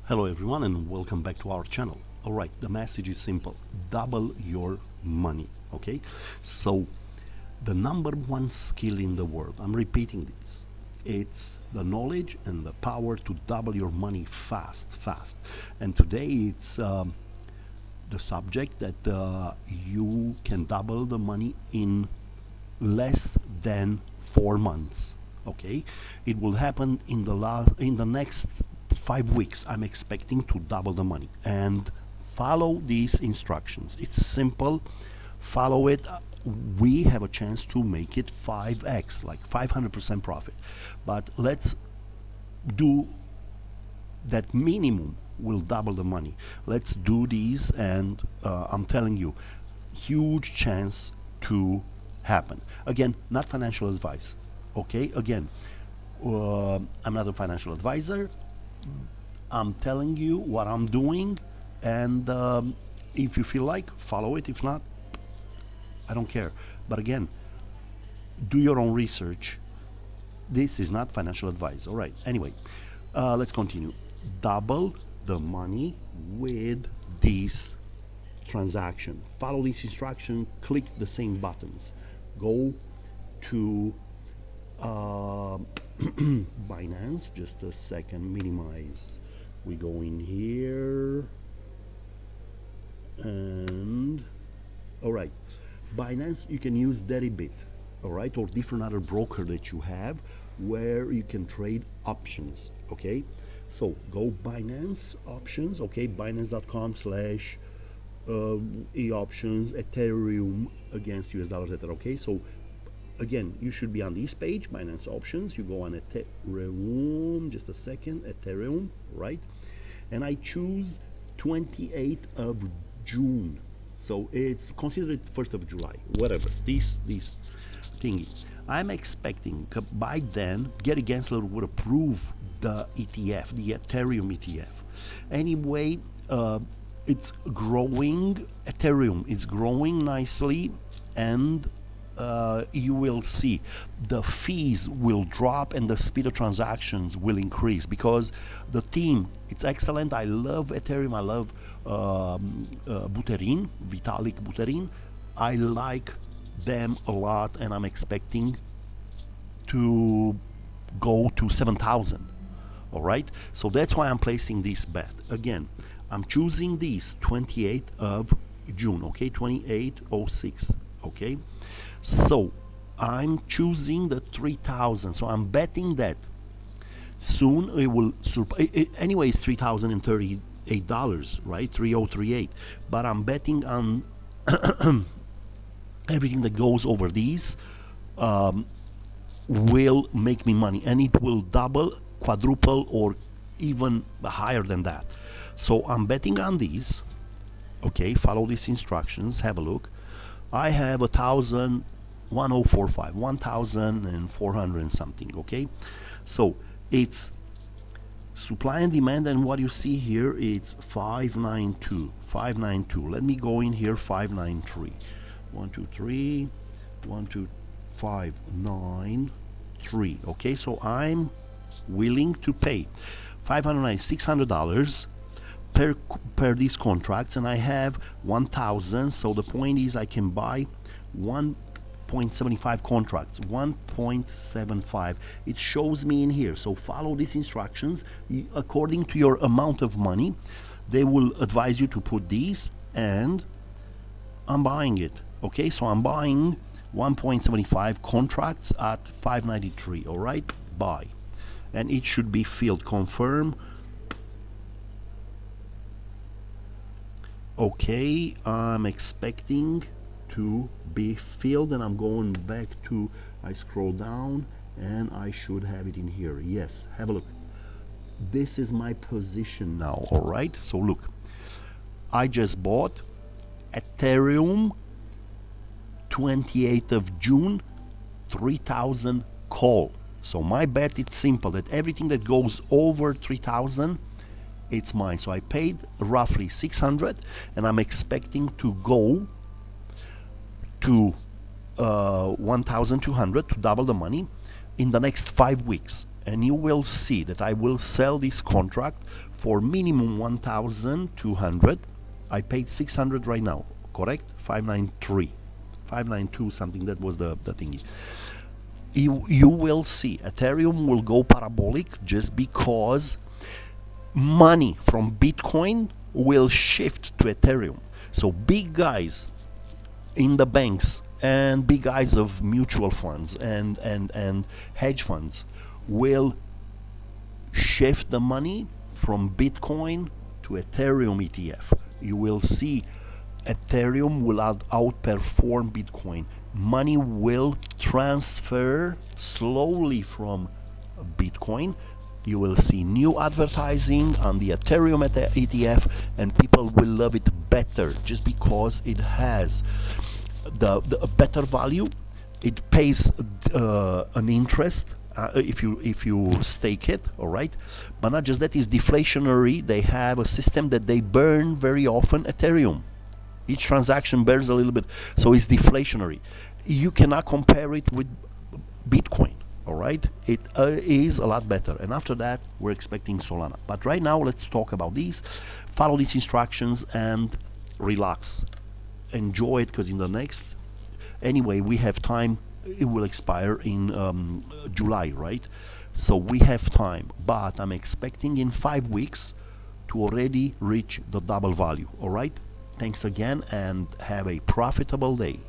Hello everyone and welcome back to our channel. Alright, the message is simple. Double your money. Okay? So the number one skill in the world, I'm repeating this. It's the knowledge and the power to double your money fast. And today it's the subject that you can double the money in less than 4 months. Okay? It will happen in the next 5 weeks. I'm expecting to double the money, and follow these instructions. It's simple. Follow it. We have a chance to make it 5x, like 500% profit. But let's do that minimum will double the money. Let's do these, and I'm telling you, huge chance to happen. Again, not financial advice. Okay? Again, I'm not a financial advisor. I'm telling you what I'm doing, and if you feel like, follow it. If not, I don't care. But again, do your own research. This is not financial advice. All right. Anyway, let's continue. Double the money with this transaction. Follow this instruction. Click the same buttons. Go to Binance. Just a second. Minimize. We go in here, and all right. Binance, you can use Deribit, all right, or different other broker that you have where you can trade options. Okay, so go Binance options. Okay, Binance.com slash e-options Ethereum against US dollar Tether. Okay, so again, you should be on this page, Binance options. You go on Ethereum, just a second, Ethereum, right? And I choose 28th of June. So it's considered 1st of July, whatever, this thingy. I'm expecting by then, Gary Gensler would approve the ETF, the Ethereum ETF. Anyway, it's growing, Ethereum is growing nicely, and you will see the fees will drop and the speed of transactions will increase because the team, it's excellent. I love Ethereum. I love Buterin, Vitalik Buterin. I like them a lot, and I'm expecting to go to 7,000. All right, so that's why I'm placing this bet. Again, I'm choosing this 28th of June. Okay, 2806. Okay, so I'm choosing the 3,000. So I'm betting that soon it will surpass. Anyway, it's $3,038, right? 3038. But I'm betting on everything that goes over these will make me money, and it will double, quadruple, or even higher than that. So I'm betting on these. Okay, follow these instructions. Have a look. I have 1,400 and something. Okay, so it's supply and demand, and what you see here it's 592. Let me go in here. 593. 1 2 3 1 2 5 9 3. Okay, so I'm willing to pay $600 per these contracts, and I have 1,000. So the point is I can buy 1.75 contracts. 1.75. It shows me in here. So follow these instructions according to your amount of money. They will advise you to put these, and I'm buying it. Okay, so I'm buying 1.75 contracts at 593. All right, buy, and it should be filled. Confirm. Okay, I'm expecting to be filled, and I'm going back to, I scroll down and I should have it in here. Yes, have a look. This is my position now. All right, so look, I just bought Ethereum 28th of June, 3,000 call. So my bet, it's simple, that everything that goes over 3,000, it's mine. So I paid roughly 600, and I'm expecting to go to 1,200 to double the money in the next 5 weeks. and you will see that I will sell this contract for minimum 1,200. I paid 600 right now, correct? 593, 592 something, that was the thingy. You will see Ethereum will go parabolic just because money from Bitcoin will shift to Ethereum. So big guys in the banks and big guys of mutual funds and hedge funds will shift the money from Bitcoin to Ethereum ETF. You will see Ethereum will outperform Bitcoin. Money will transfer slowly from Bitcoin. You will see new advertising on the Ethereum ETF, and people will love it better just because it has the better value. It pays an interest if you stake it, all right. But not just that, is deflationary. They have a system that they burn very often. Ethereum, each transaction burns a little bit, so it's deflationary. You cannot compare it with Bitcoin, all right. It is a lot better. And after that, we're expecting Solana. But right now, let's talk about these. Follow these instructions and relax. Enjoy it, because in the next, anyway, we have time. It will expire in July, right? So we have time, but I'm expecting in 5 weeks to already reach the double value. All right. Thanks again, and have a profitable day.